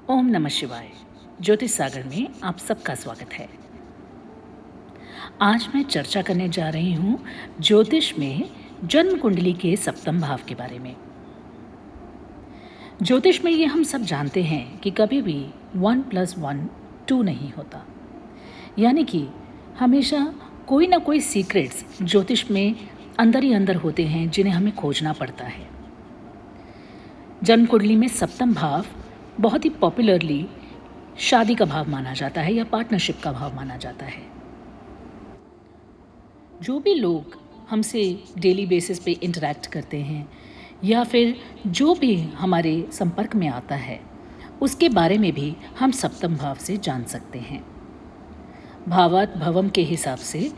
ओम नमः शिवाय। ज्योतिष सागर में आप सबका स्वागत है। आज मैं चर्चा करने जा रही हूँ ज्योतिष में जन्म कुंडली के सप्तम भाव के बारे में। ज्योतिष में ये हम सब जानते हैं कि कभी भी 1 + 1 2 नहीं होता, यानी कि हमेशा कोई ना कोई सीक्रेट्स ज्योतिष में अंदर ही अंदर होते हैं जिन्हें हमें खोजना पड़ता है। जन्म कुंडली में सप्तम भाव बहुत ही पॉपुलरली शादी का भाव माना जाता है या पार्टनरशिप का भाव माना जाता है। जो भी लोग हमसे डेली बेसिस पे इंटरेक्ट करते हैं या फिर जो भी हमारे संपर्क में आता है, उसके बारे में भी हम सप्तम भाव से जान सकते हैं। भावात भवम के हिसाब से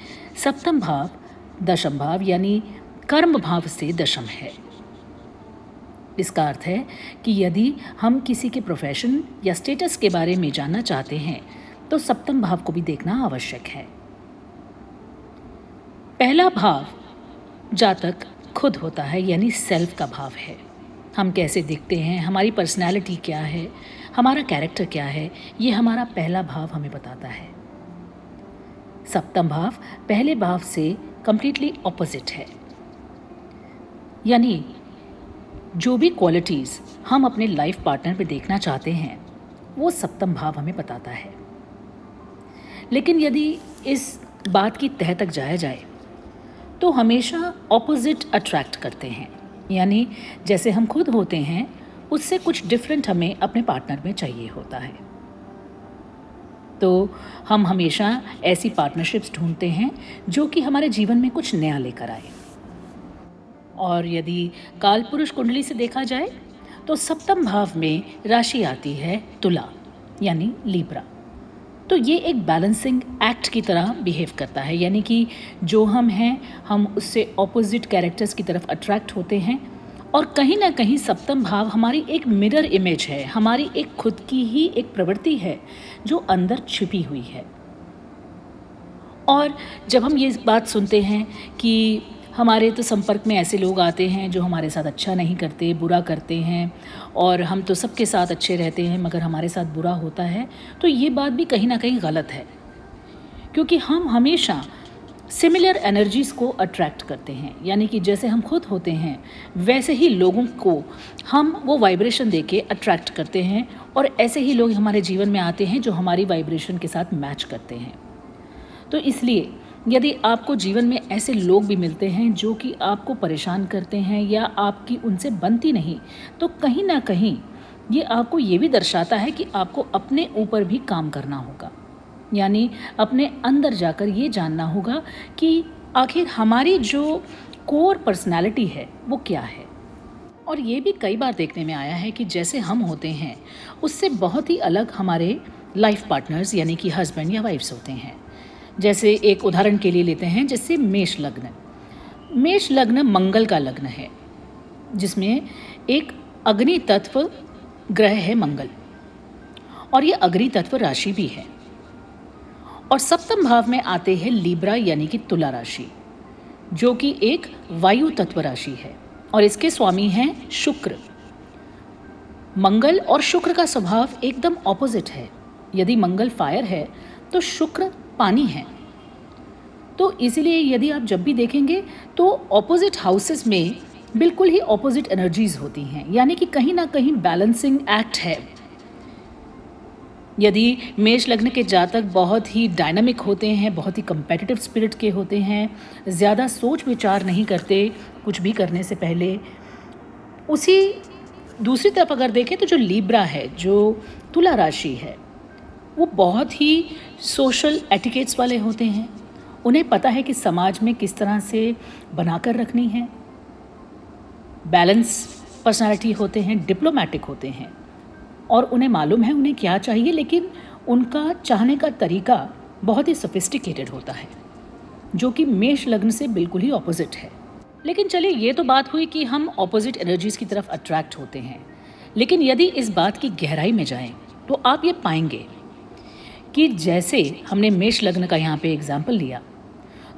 सप्तम भाव दशम भाव यानी कर्म भाव से दशम है। इसका अर्थ है कि यदि हम किसी के प्रोफेशन या स्टेटस के बारे में जानना चाहते हैं तो सप्तम भाव को भी देखना आवश्यक है। पहला भाव जातक खुद होता है, यानी सेल्फ का भाव है। हम कैसे दिखते हैं, हमारी पर्सनैलिटी क्या है, हमारा कैरेक्टर क्या है, ये हमारा पहला भाव हमें बताता है। सप्तम भाव पहले भाव से कंप्लीटली ऑपोजिट है, यानी जो भी क्वालिटीज़ हम अपने लाइफ पार्टनर पे देखना चाहते हैं वो सप्तम भाव हमें बताता है। लेकिन यदि इस बात की तह तक जाया जाए तो हमेशा ऑपोजिट अट्रैक्ट करते हैं, यानी जैसे हम खुद होते हैं उससे कुछ डिफरेंट हमें अपने पार्टनर में चाहिए होता है। तो हम हमेशा ऐसी पार्टनरशिप्स ढूंढते हैं जो कि हमारे जीवन में कुछ नया लेकर आए। और यदि काल पुरुष कुंडली से देखा जाए तो सप्तम भाव में राशि आती है तुला यानी लीब्रा। तो ये एक बैलेंसिंग एक्ट की तरह बिहेव करता है, यानी कि जो हम हैं हम उससे ऑपोजिट कैरेक्टर्स की तरफ अट्रैक्ट होते हैं। और कहीं ना कहीं सप्तम भाव हमारी एक मिरर इमेज है, हमारी एक खुद की ही एक प्रवृत्ति है जो अंदर छिपी हुई है। और जब हम ये बात सुनते हैं कि हमारे तो संपर्क में ऐसे लोग आते हैं जो हमारे साथ अच्छा नहीं करते, बुरा करते हैं, और हम तो सबके साथ अच्छे रहते हैं मगर हमारे साथ बुरा होता है, तो ये बात भी कहीं ना कहीं गलत है। क्योंकि हम हमेशा सिमिलर एनर्जीज़ को अट्रैक्ट करते हैं, यानी कि जैसे हम खुद होते हैं वैसे ही लोगों को हम वो वाइब्रेशन देके अट्रैक्ट करते हैं, और ऐसे ही लोग हमारे जीवन में आते हैं जो हमारी वाइब्रेशन के साथ मैच करते हैं। तो इसलिए यदि आपको जीवन में ऐसे लोग भी मिलते हैं जो कि आपको परेशान करते हैं या आपकी उनसे बनती नहीं, तो कहीं ना कहीं ये आपको ये भी दर्शाता है कि आपको अपने ऊपर भी काम करना होगा, यानी अपने अंदर जाकर ये जानना होगा कि आखिर हमारी जो कोर पर्सनालिटी है वो क्या है। और ये भी कई बार देखने में आया है कि जैसे हम होते हैं उससे बहुत ही अलग हमारे लाइफ पार्टनर्स यानी कि हस्बैंड या वाइफ्स होते हैं। जैसे एक उदाहरण के लिए लेते हैं, जैसे मेष लग्न। मेष लग्न मंगल का लग्न है जिसमें एक अग्नि तत्व ग्रह है मंगल, और ये अग्नि तत्व राशि भी है। और सप्तम भाव में आते हैं लीब्रा यानी कि तुला राशि, जो कि एक वायु तत्व राशि है, और इसके स्वामी हैं शुक्र। मंगल और शुक्र का स्वभाव एकदम ऑपोजिट है। यदि मंगल फायर है तो शुक्र पानी है। तो इसीलिए यदि आप जब भी देखेंगे तो ऑपोजिट हाउसेस में बिल्कुल ही ऑपोजिट एनर्जीज होती हैं, यानी कि कहीं ना कहीं बैलेंसिंग एक्ट है। यदि मेष लग्न के जातक बहुत ही डायनामिक होते हैं, बहुत ही कंपेटिटिव स्पिरिट के होते हैं, ज़्यादा सोच विचार नहीं करते कुछ भी करने से पहले, उसी दूसरी तरफ अगर देखें तो जो लीब्रा है, जो तुला राशि है, वो बहुत ही सोशल एटिकेट्स वाले होते हैं। उन्हें पता है कि समाज में किस तरह से बनाकर रखनी है। बैलेंस पर्सनालिटी होते हैं, डिप्लोमेटिक होते हैं, और उन्हें मालूम है उन्हें क्या चाहिए, लेकिन उनका चाहने का तरीका बहुत ही सोफिस्टिकेटेड होता है, जो कि मेष लग्न से बिल्कुल ही ऑपोजिट है। लेकिन चलिए, ये तो बात हुई कि हम ऑपोजिट एनर्जीज़ की तरफ अट्रैक्ट होते हैं। लेकिन यदि इस बात की गहराई में जाएं तो आप ये पाएंगे कि जैसे हमने मेष लग्न का यहाँ पे एग्जाम्पल लिया,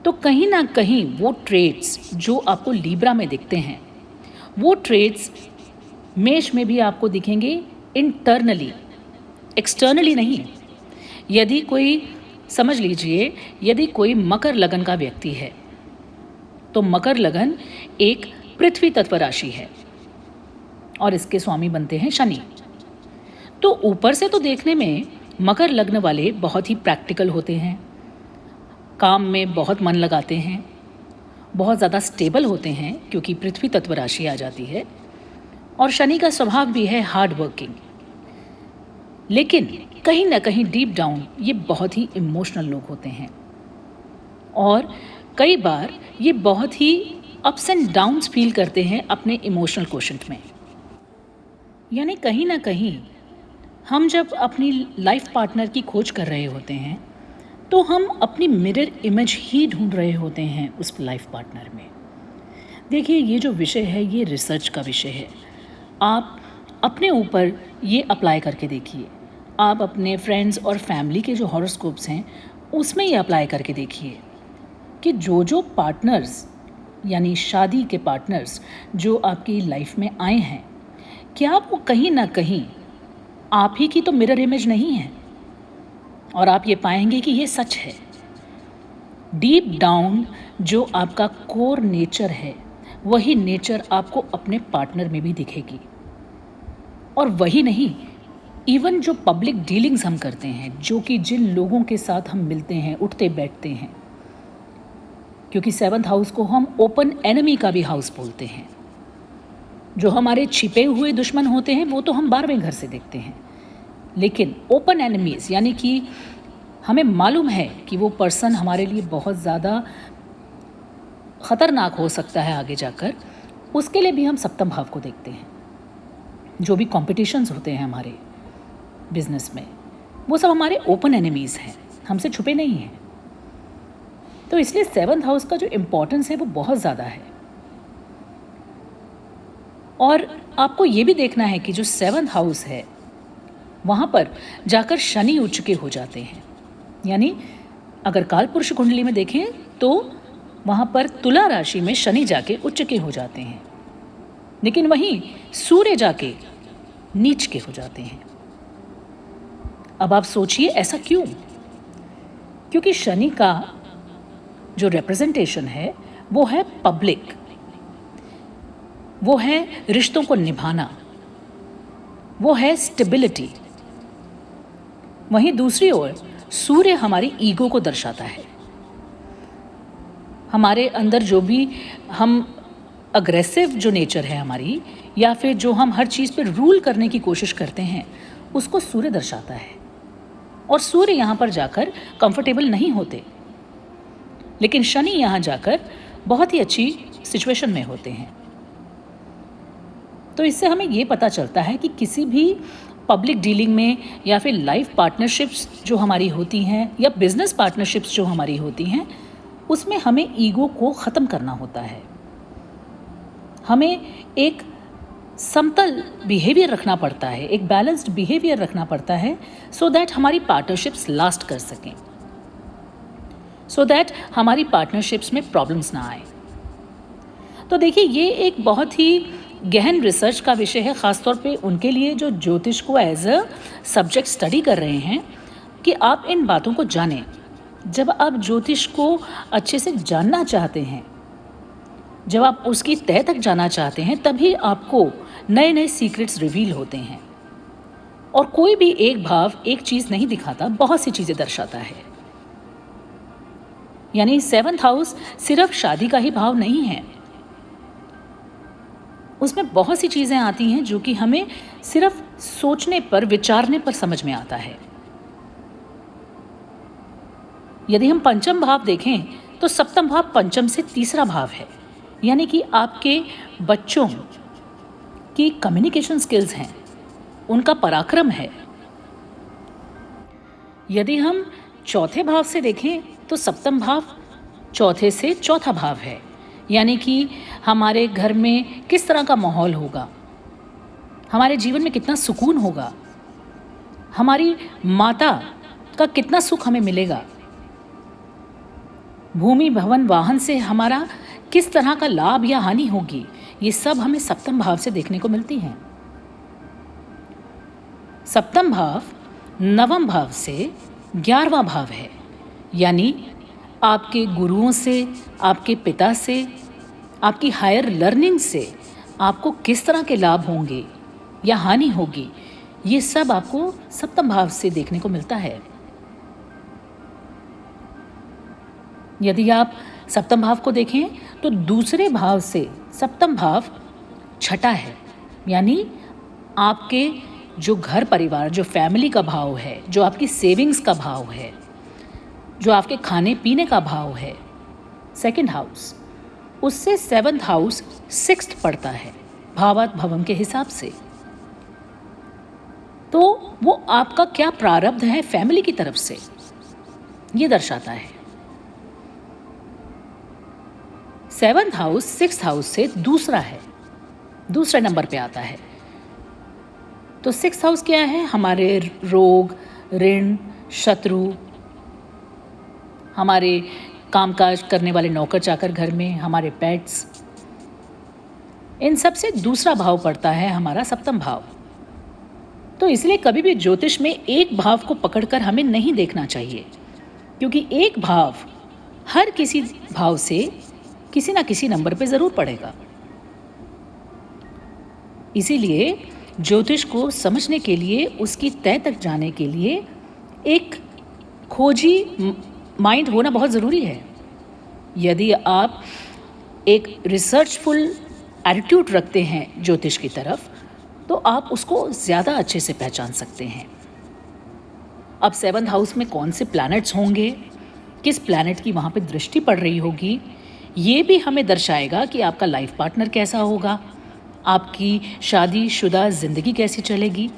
तो कहीं ना कहीं वो ट्रेड्स जो आपको लीब्रा में दिखते हैं वो ट्रेड्स मेष में भी आपको दिखेंगे इंटरनली, एक्सटर्नली नहीं। यदि कोई, समझ लीजिए, यदि कोई मकर लगन का व्यक्ति है तो मकर लगन एक पृथ्वी तत्व राशि है और इसके स्वामी बनते हैं शनि। तो ऊपर से तो देखने में मकर लग्न वाले बहुत ही प्रैक्टिकल होते हैं, काम में बहुत मन लगाते हैं, बहुत ज़्यादा स्टेबल होते हैं क्योंकि पृथ्वी तत्व राशि आ जाती है, और शनि का स्वभाव भी है हार्ड वर्किंग। लेकिन कहीं ना कहीं डीप डाउन ये बहुत ही इमोशनल लोग होते हैं और कई बार ये बहुत ही अप्स एंड डाउन्स फील करते हैं अपने इमोशनल क्वोशंट में। यानी कहीं ना कहीं हम जब अपनी लाइफ पार्टनर की खोज कर रहे होते हैं तो हम अपनी मिरर इमेज ही ढूंढ रहे होते हैं उस लाइफ पार्टनर में। देखिए, ये जो विषय है ये रिसर्च का विषय है। आप अपने ऊपर ये अप्लाई करके देखिए, आप अपने फ्रेंड्स और फैमिली के जो हॉरोस्कोप्स हैं उसमें ये अप्लाई करके देखिए कि जो पार्टनर्स, यानी शादी के पार्टनर्स जो आपकी लाइफ में आए हैं, क्या वो कहीं ना कहीं आप ही की तो मिरर इमेज नहीं है। और आप ये पाएंगे कि ये सच है। डीप डाउन जो आपका कोर नेचर है वही नेचर आपको अपने पार्टनर में भी दिखेगी। और वही नहीं, इवन जो पब्लिक डीलिंग्स हम करते हैं, जो कि जिन लोगों के साथ हम मिलते हैं, उठते बैठते हैं, क्योंकि 7th हाउस को हम ओपन एनिमी का भी हाउस बोलते हैं। जो हमारे छिपे हुए दुश्मन होते हैं वो तो हम 12वें घर से देखते हैं, लेकिन ओपन एनिमीज़ यानी कि हमें मालूम है कि वो पर्सन हमारे लिए बहुत ज़्यादा ख़तरनाक हो सकता है आगे जाकर, उसके लिए भी हम 7वें भाव को देखते हैं। जो भी कॉम्पिटिशन्स होते हैं हमारे बिजनेस में, वो सब हमारे ओपन एनिमीज़ हैं, हमसे छुपे नहीं हैं। तो इसलिए 7th हाउस का जो इम्पोर्टेंस है वो बहुत ज़्यादा है। और आपको ये भी देखना है कि जो 7th हाउस है वहाँ पर जाकर शनि उच्च के हो जाते हैं। यानी अगर कालपुरुष कुंडली में देखें तो वहाँ पर तुला राशि में शनि जाके उच्च के हो जाते हैं, लेकिन वहीं सूर्य जाके नीच के हो जाते हैं। अब आप सोचिए ऐसा क्यों? क्योंकि शनि का जो रिप्रेजेंटेशन है वो है पब्लिक, वो है रिश्तों को निभाना, वो है स्टेबिलिटी। वहीं दूसरी ओर सूर्य हमारी ईगो को दर्शाता है। हमारे अंदर जो भी हम अग्रेसिव जो नेचर है हमारी, या फिर जो हम हर चीज़ पर रूल करने की कोशिश करते हैं, उसको सूर्य दर्शाता है। और सूर्य यहाँ पर जाकर कंफर्टेबल नहीं होते, लेकिन शनि यहाँ जाकर बहुत ही अच्छी सिचुएशन में होते हैं। तो इससे हमें ये पता चलता है कि किसी भी पब्लिक डीलिंग में या फिर लाइफ पार्टनरशिप्स जो हमारी होती हैं या बिजनेस पार्टनरशिप्स जो हमारी होती हैं, उसमें हमें ईगो को ख़त्म करना होता है। हमें एक समतल बिहेवियर रखना पड़ता है, एक बैलेंस्ड बिहेवियर रखना पड़ता है, सो दैट हमारी पार्टनरशिप्स लास्ट कर सकें, सो दैट हमारी पार्टनरशिप्स में प्रॉब्लम्स ना आए। तो देखिए, ये एक बहुत ही गहन रिसर्च का विषय है, ख़ासतौर पे उनके लिए जो ज्योतिष को एज अ सब्जेक्ट स्टडी कर रहे हैं, कि आप इन बातों को जानें। जब आप ज्योतिष को अच्छे से जानना चाहते हैं, जब आप उसकी तह तक जाना चाहते हैं, तभी आपको नए नए सीक्रेट्स रिवील होते हैं। और कोई भी एक भाव एक चीज़ नहीं दिखाता, बहुत सी चीज़ें दर्शाता है। यानी 7th हाउस सिर्फ शादी का ही भाव नहीं है, उसमें बहुत सी चीज़ें आती हैं जो कि हमें सिर्फ सोचने पर, विचारने पर समझ में आता है। यदि हम 5वां भाव देखें तो 7वां भाव 5 से 3रा भाव है, यानी कि आपके बच्चों की कम्युनिकेशन स्किल्स हैं, उनका पराक्रम है। यदि हम 4थे भाव से देखें तो 7वां भाव 4थे से 4था भाव है, यानी कि हमारे घर में किस तरह का माहौल होगा, हमारे जीवन में कितना सुकून होगा, हमारी माता का कितना सुख हमें मिलेगा, भूमि भवन वाहन से हमारा किस तरह का लाभ या हानि होगी, ये सब हमें 7वें भाव से देखने को मिलती हैं। 7वां भाव नवम भाव से 11वां भाव है, यानी आपके गुरुओं से, आपके पिता से, आपकी हायर लर्निंग से आपको किस तरह के लाभ होंगे या हानि होगी, ये सब आपको सप्तम भाव से देखने को मिलता है। यदि आप सप्तम भाव को देखें तो दूसरे भाव से सप्तम भाव छठा है, यानी आपके जो घर परिवार, जो फैमिली का भाव है, जो आपकी सेविंग्स का भाव है, जो आपके खाने पीने का भाव है, सेकंड हाउस, उससे सेवंथ हाउस सिक्स्थ पड़ता है भावात भवम के हिसाब से। तो वो आपका क्या प्रारब्ध है फैमिली की तरफ से, ये दर्शाता है। सेवंथ हाउस सिक्स्थ हाउस से दूसरा है, दूसरे नंबर पे आता है। तो सिक्स्थ हाउस क्या है? हमारे रोग, ऋण, शत्रु, हमारे कामकाज करने वाले नौकर चाकर घर में, हमारे पेट्स, इन सब से दूसरा भाव पड़ता है हमारा सप्तम भाव। तो इसलिए कभी भी ज्योतिष में एक भाव को पकड़कर हमें नहीं देखना चाहिए, क्योंकि एक भाव हर किसी भाव से किसी ना किसी नंबर पे ज़रूर पड़ेगा। इसीलिए ज्योतिष को समझने के लिए, उसकी तह तक जाने के लिए एक खोजी माइंड होना बहुत ज़रूरी है। यदि आप एक रिसर्चफुल एटीट्यूड रखते हैं ज्योतिष की तरफ, तो आप उसको ज़्यादा अच्छे से पहचान सकते हैं। अब सेवंथ हाउस में कौन से प्लैनेट्स होंगे, किस प्लैनेट की वहाँ पे दृष्टि पड़ रही होगी, ये भी हमें दर्शाएगा कि आपका लाइफ पार्टनर कैसा होगा, आपकी शादीशुदा ज़िंदगी कैसी चलेगी।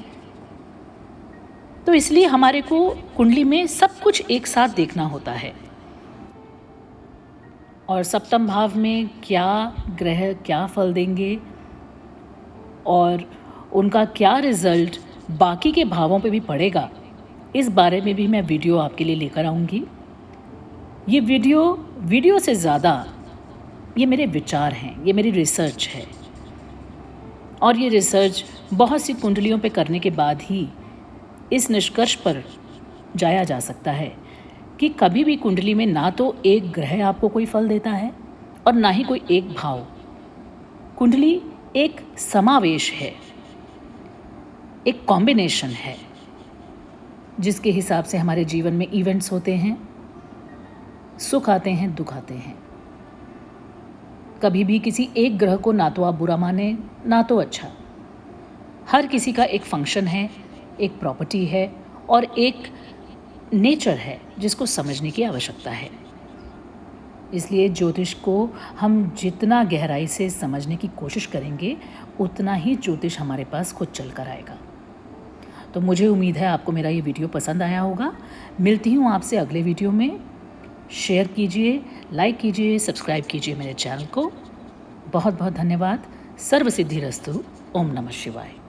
तो इसलिए हमारे को कुंडली में सब कुछ एक साथ देखना होता है। और सप्तम भाव में क्या ग्रह क्या फल देंगे और उनका क्या रिजल्ट बाकी के भावों पे भी पड़ेगा, इस बारे में भी मैं वीडियो आपके लिए लेकर आऊँगी। ये वीडियो से ज़्यादा ये मेरे विचार हैं, ये मेरी रिसर्च है। और ये रिसर्च बहुत सी कुंडलियों पे करने के बाद ही इस निष्कर्ष पर जाया जा सकता है कि कभी भी कुंडली में ना तो एक ग्रह आपको कोई फल देता है और ना ही कोई एक भाव। कुंडली एक समावेश है, एक कॉम्बिनेशन है, जिसके हिसाब से हमारे जीवन में इवेंट्स होते हैं, सुख आते हैं, दुख आते हैं। कभी भी किसी एक ग्रह को ना तो आप बुरा माने ना तो अच्छा। हर किसी का एक फंक्शन है, एक प्रॉपर्टी है और एक नेचर है जिसको समझने की आवश्यकता है। इसलिए ज्योतिष को हम जितना गहराई से समझने की कोशिश करेंगे, उतना ही ज्योतिष हमारे पास खुद चल कर आएगा। तो मुझे उम्मीद है आपको मेरा ये वीडियो पसंद आया होगा। मिलती हूँ आपसे अगले वीडियो में। शेयर कीजिए, लाइक कीजिए, सब्सक्राइब कीजिए मेरे चैनल को। बहुत बहुत धन्यवाद। सर्व सिद्धिरस्तु। ओम नमः शिवाय।